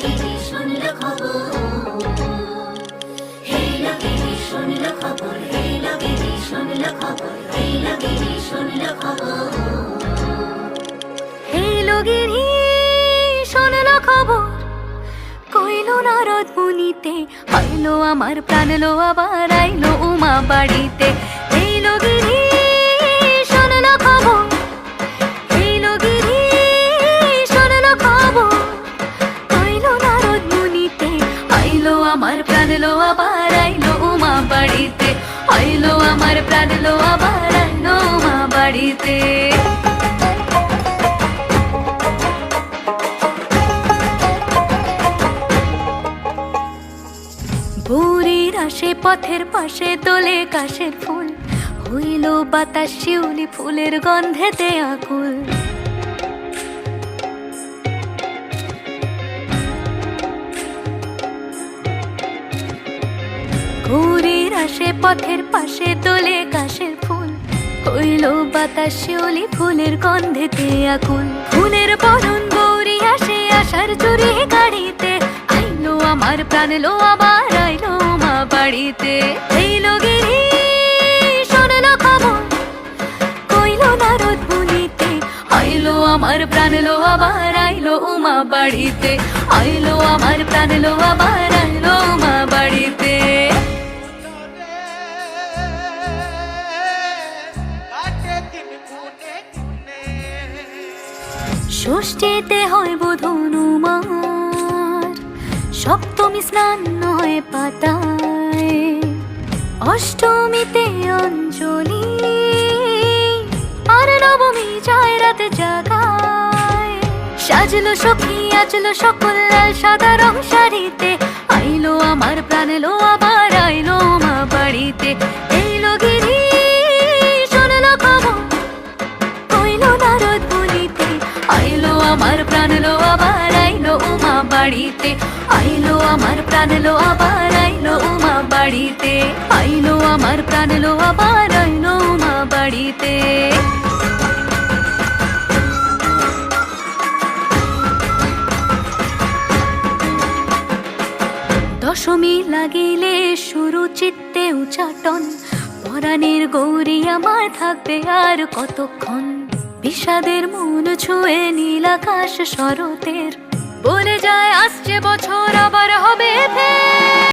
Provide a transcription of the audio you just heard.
লগিনি শুনলো খবর, হেই লগিনি শুনলো খবর, হেই লগিনি শুনলো খবর, হেই লগিনি শুনলো খবর। হেই লগিনি শুনলো খবর, কইলো নারদ মুনিতে, আইলো আমার প্রাণ লো আবার আইলো উমা বাড়িতে। হেই লগিনি শুনলো খবর, হেই লগিনি শুনলো খবর, কইলো নারদ মুনিতে, আইলো আমার প্রাণ লো আবার আইলো উমা বাড়িতে, আইলো আমার প্রাণ লো আবার আইলো উমা বাড়িতে। ভোরের আসে পথের পাশে তোলে কাশের ফুল, হইল বাতাস শিউলি ফুলের গন্ধেতে আকুল। ভোরের আসে পথের পাশে তোলে কাশের ফুল, হইল বাতাস শিউলি ফুলের গন্ধেতে আকুল। ফুলের বরণ গৌরী আসে আশার চুরি গাড়িতে, আইলো আমার প্রাণ লো আবার আইলো মা বাড়িতে। এই লগিনি শুনলো খবর, কইলো নারদ মুনিতে, আইলো আমার প্রাণ লো আবার আইলো উমা বাড়িতে, আইলো আমার প্রাণ লো আবার আইলো উমা বাড়িতে। ষষ্ঠীতে হয় বোধন উমার, সপ্তমী স্নান হয় পাতায়, অষ্টমীতে অঞ্জলি, আর নবমী যায় রাত জাগায়। সাজলো সখী আজলো সকল লাল সাদা রং শাড়িতে, আইলো আমার প্রাণ লো আবার আইলো মা বাড়িতে। এই লগিনি শুনলো খবর, কইলো নারদ মুনিতে, আইলো আমার প্রাণ লো আবার আইলো উমা বাড়িতে, আইলো আমার প্রাণ লো আবার আইলো উমা বাড়িতে, আইলো আমার প্রাণ লো আবার আইলো উমা বাড়িতে। দশমী লাগিলে শুরু চিত্তে উচাটন, পরাণের গৌরী আমার থাকবে আর কতক্ষণ। বিষাদের মন ছুঁয়ে নীল আকাশ শরতের, বলে যায় আসছে বছর আবার হবে ফের।